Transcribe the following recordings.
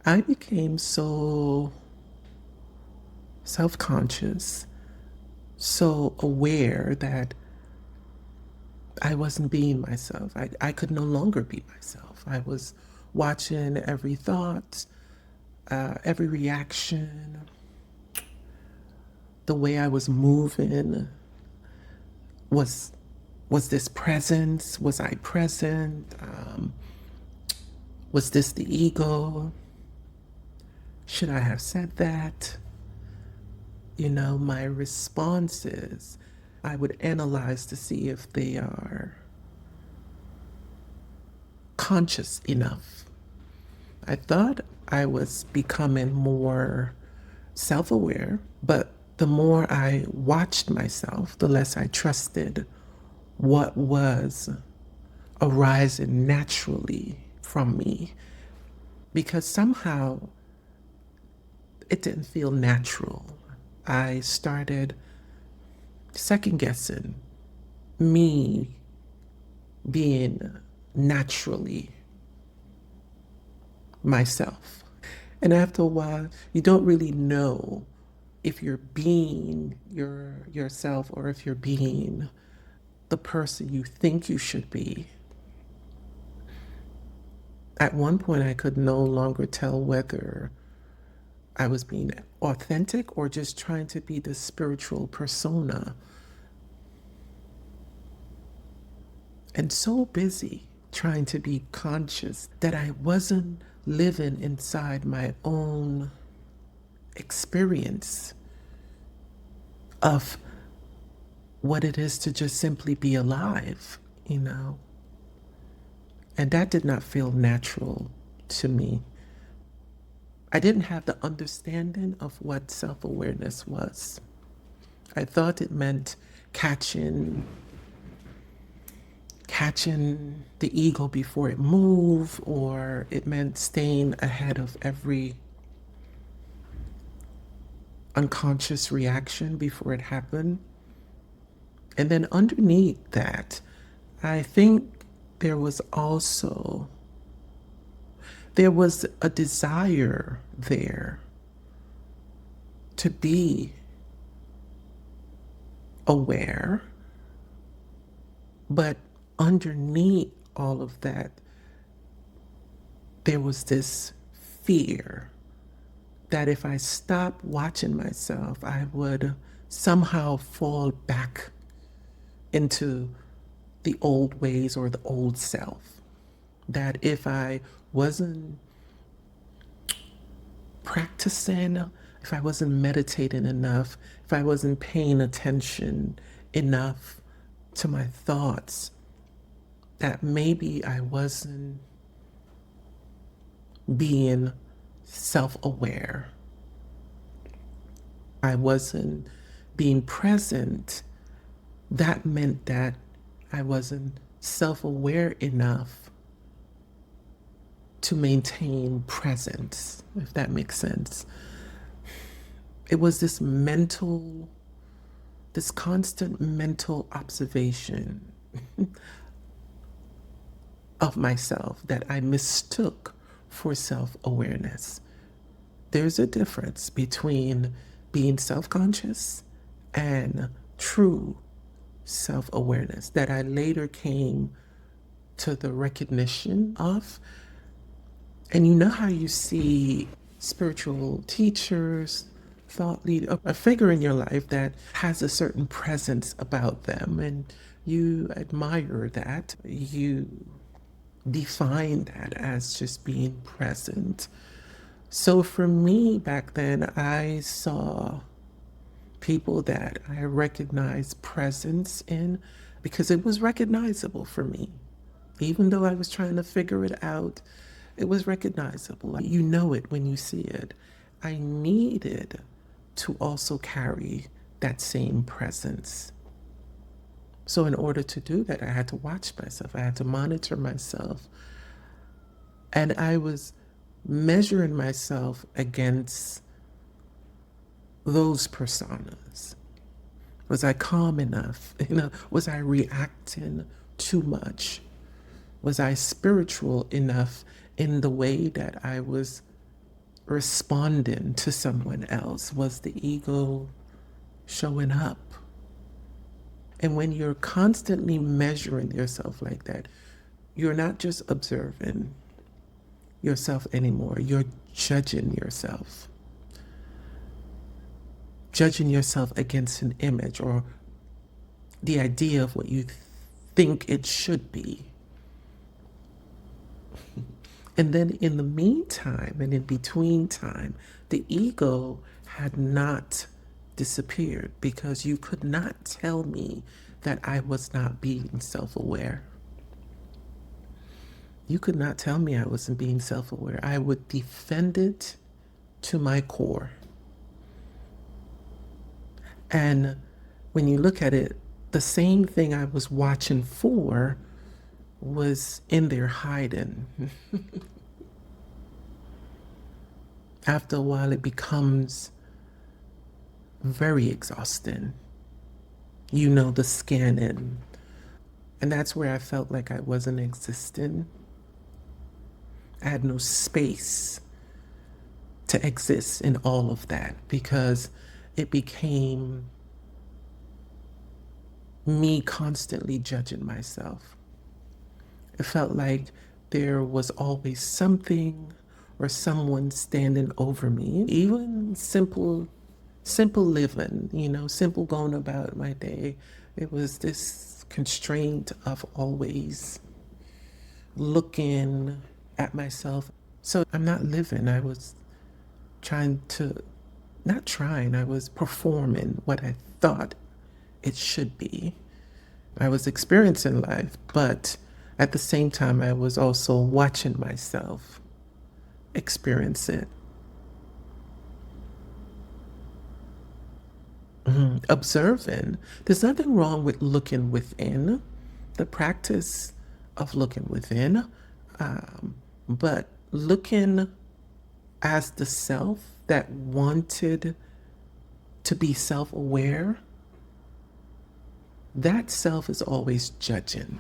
I became so self conscious, so aware that I wasn't being myself. I could no longer be myself. I was watching every thought, every reaction, the way I was moving. Was was this presence? Was I present? Was this the ego? Should I have said that? My responses, I would analyze to see if they are conscious enough. I thought I was becoming more self aware, but the more I watched myself, the less I trusted what was arising naturally from me, because somehow it didn't feel natural. I started second guessing me being naturally myself. And after a while, you don't really know if you're being yourself or if you're being the person you think you should be. At one point, I could no longer tell whether I was being authentic or just trying to be the spiritual persona, and so busy trying to be conscious that I wasn't living inside my own experience of what it is to just simply be alive. And that did not feel natural to me. I didn't have the understanding of what self awareness was. I thought it meant catching the ego before it moved, or it meant staying ahead of every unconscious reaction before it happened. And then underneath that, I think there was also there was a desire there to be aware, but underneath all of that, there was this fear that if I stopped watching myself, I would somehow fall back into the old ways or the old self. That if I wasn't practicing, if I wasn't meditating enough, if I wasn't paying attention enough to my thoughts, that maybe I wasn't being self aware. I wasn't being present. That meant that I wasn't self aware enough to maintain presence, if that makes sense. It was this constant mental observation of myself that I mistook for self awareness. There's a difference between being self conscious and true self awareness that I later came to the recognition of. And you know how you see spiritual teachers, thought leader, a figure in your life that has a certain presence about them, and you admire that. You define that as just being present. So for me back then, I saw people that I recognized presence in because it was recognizable for me. Even though I was trying to figure it out, it was recognizable. You know it when you see it. I needed to also carry that same presence. So, in order to do that, I had to watch myself, I had to monitor myself. And I was measuring myself against those personas. Was I calm enough? Was I reacting too much? Was I spiritual enough in the way that I was responding to someone else? Was the ego showing up? And when you're constantly measuring yourself like that, you're not just observing yourself anymore, you're judging yourself. Judging yourself against an image or the idea of what you think it should be. And then in the meantime and in between time, the ego had not disappeared because you could not tell me that I was not being self-aware. You could not tell me I wasn't being self-aware. I would defend it to my core. And when you look at it, the same thing I was watching for was in there hiding. After a while, it becomes very exhausting. You know, the scanning. And that's where I felt like I wasn't existing. I had no space to exist in all of that because it became me constantly judging myself. It felt like there was always something or someone standing over me. Even simple living, simple going about my day. It was this constraint of always looking at myself. So I'm not living. I was I was performing what I thought it should be. I was experiencing life, but at the same time, I was also watching myself experience it. Observing. There's nothing wrong with looking within, the practice of looking within, but looking as the self that wanted to be self-aware, that self is always judging,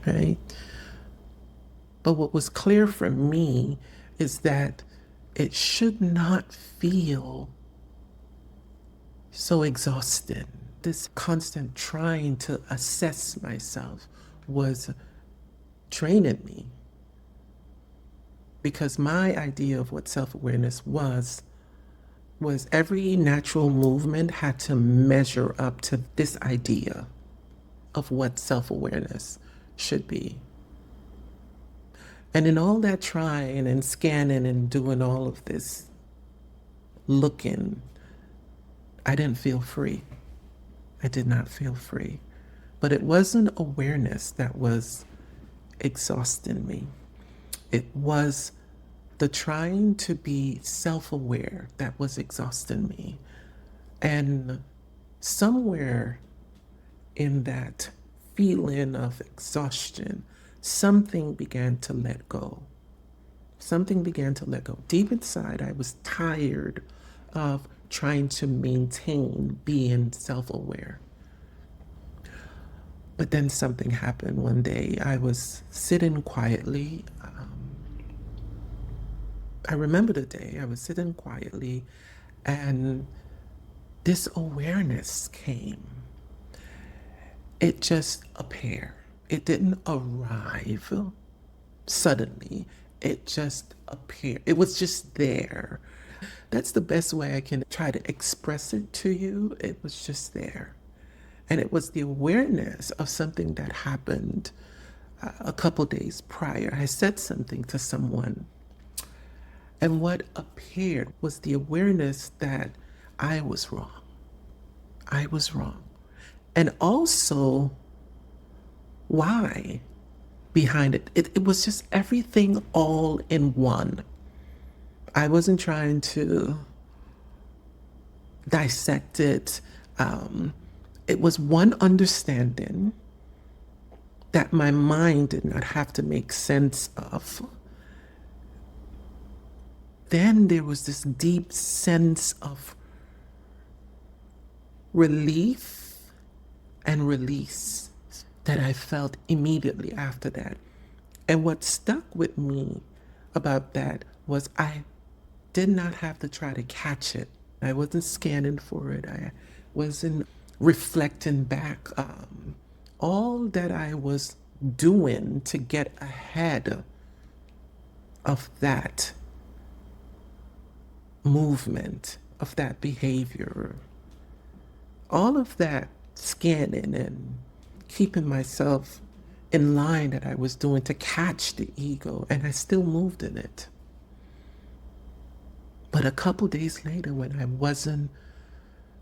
right? But what was clear for me is that it should not feel so exhausted. This constant trying to assess myself was draining me because my idea of what self-awareness was every natural movement had to measure up to this idea of what self-awareness should be. And in all that trying and scanning and doing all of this looking, I didn't feel free. I did not feel free. But it wasn't awareness that was exhausting me. It was the trying to be self-aware that was exhausting me. And somewhere in that feeling of exhaustion, something began to let go. Something began to let go. Deep inside, I was tired of trying to maintain being self-aware. But then something happened one day. I was sitting quietly. I remember the day I was sitting quietly and this awareness came. It just appeared. It didn't arrive suddenly. It just appeared. It was just there. That's the best way I can try to express it to you. It was just there. And it was the awareness of something that happened a couple days prior. I said something to someone, and what appeared was the awareness that I was wrong. I was wrong. And also, why behind it? It was just everything all in one. I wasn't trying to dissect it. It was one understanding that my mind did not have to make sense of. Then there was this deep sense of relief and release that I felt immediately after that. And what stuck with me about that was I did not have to try to catch it. I wasn't scanning for it. I wasn't reflecting back. All that I was doing to get ahead of that movement, of that behavior, all of that scanning and keeping myself in line that I was doing to catch the ego, and I still moved in it. But a couple days later, when I wasn't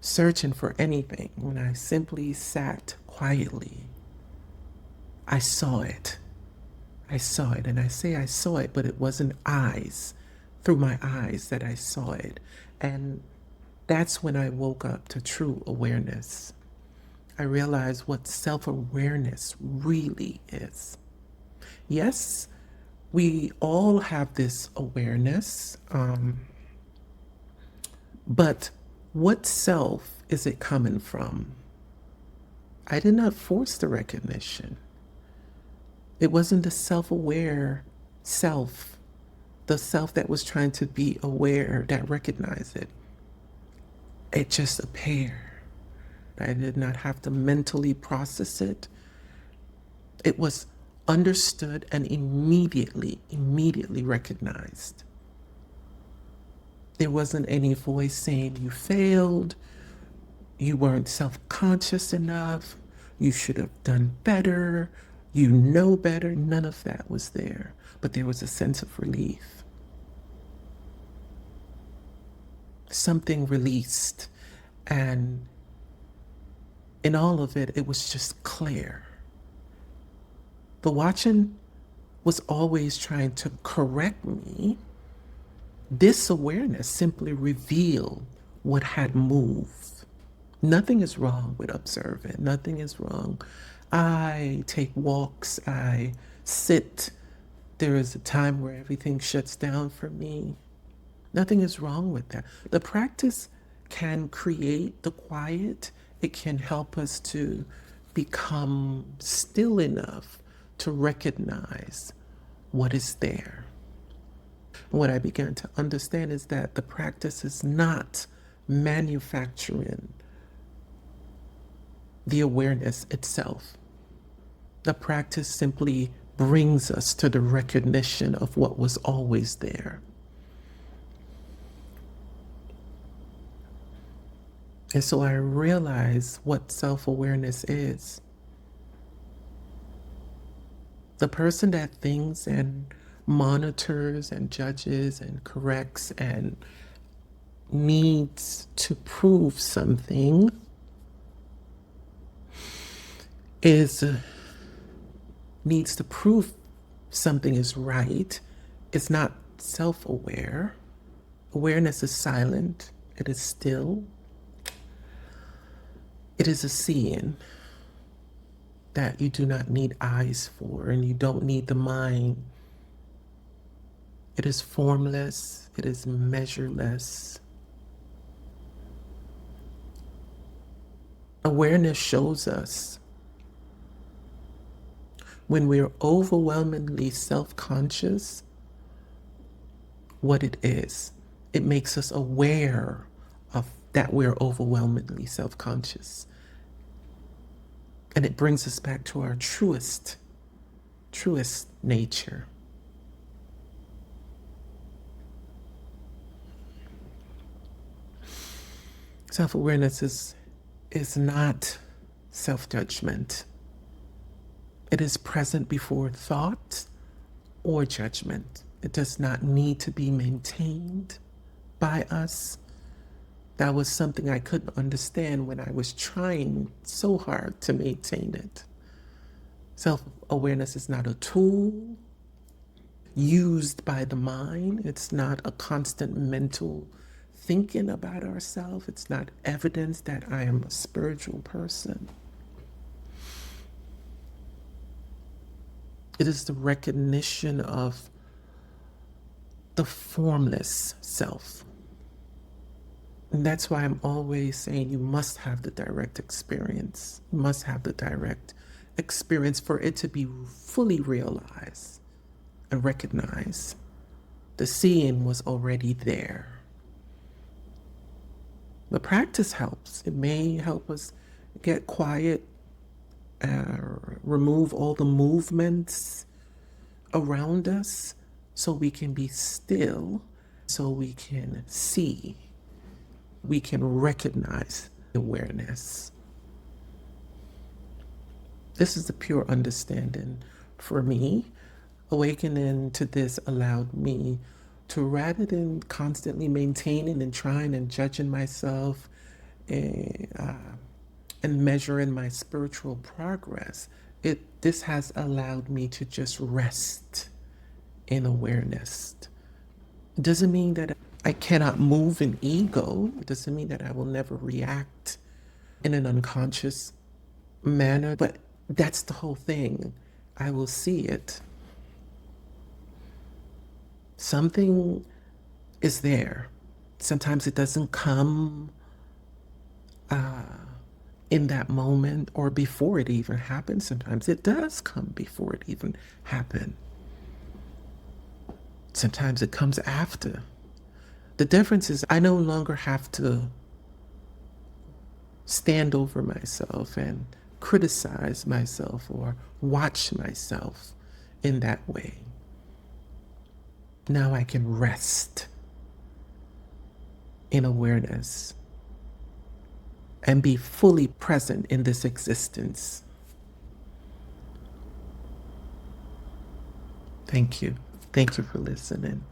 searching for anything, when I simply sat quietly, I saw it. I saw it. And I say I saw it, but it wasn't eyes, through my eyes that I saw it. And that's when I woke up to true awareness. I realized what self-awareness really is. Yes, we all have this awareness, but what self is it coming from? I did not force the recognition. It wasn't the self-aware self, the self that was trying to be aware, that recognized it. It just appeared. I did not have to mentally process it. It was understood and immediately recognized. There wasn't any voice saying you failed, you weren't self-conscious enough, you should have done better, you know better. None of that was there. But there was a sense of relief. Something released. And in all of it, it was just clear. The watching was always trying to correct me. This awareness simply revealed what had moved. Nothing is wrong with observing. Nothing is wrong. I take walks. I sit. There is a time where everything shuts down for me. Nothing is wrong with that. The practice can create the quiet. It can help us to become still enough to recognize what is there. What I began to understand is that the practice is not manufacturing the awareness itself. The practice simply brings us to the recognition of what was always there. And so I realize what self-awareness is. The person that thinks and monitors and judges and corrects and needs to prove something needs to prove something is right, is not self-aware. Awareness is silent. It is still. It is a seeing that you do not need eyes for, and you don't need the mind. It is formless. It is measureless. Awareness shows us when we're overwhelmingly self-conscious what it is. It makes us aware of that we're overwhelmingly self-conscious. And it brings us back to our truest nature. Self-awareness is not self-judgment. It is present before thought or judgment. It does not need to be maintained by us. That was something I couldn't understand when I was trying so hard to maintain it. Self-awareness is not a tool used by the mind. It's not a constant mental thinking about ourselves. It's not evidence that I am a spiritual person. It is the recognition of the formless self. And that's why I'm always saying you must have the direct experience. You must have the direct experience for it to be fully realized and recognized. The seeing was already there. The practice helps. It may help us get quiet, remove all the movements around us so we can be still, so we can see, we can recognize awareness. This is the pure understanding for me. Awakening to this allowed me to, rather than constantly maintaining and trying and judging myself and measuring my spiritual progress, this has allowed me to just rest in awareness. It doesn't mean that I cannot move in ego. It doesn't mean that I will never react in an unconscious manner, but that's the whole thing. I will see it. Something is there. Sometimes it doesn't come in that moment or before it even happens. Sometimes it does come before it even happened. Sometimes it comes after. The difference is I no longer have to stand over myself and criticize myself or watch myself in that way. Now I can rest in awareness and be fully present in this existence. Thank you. Thank you for listening.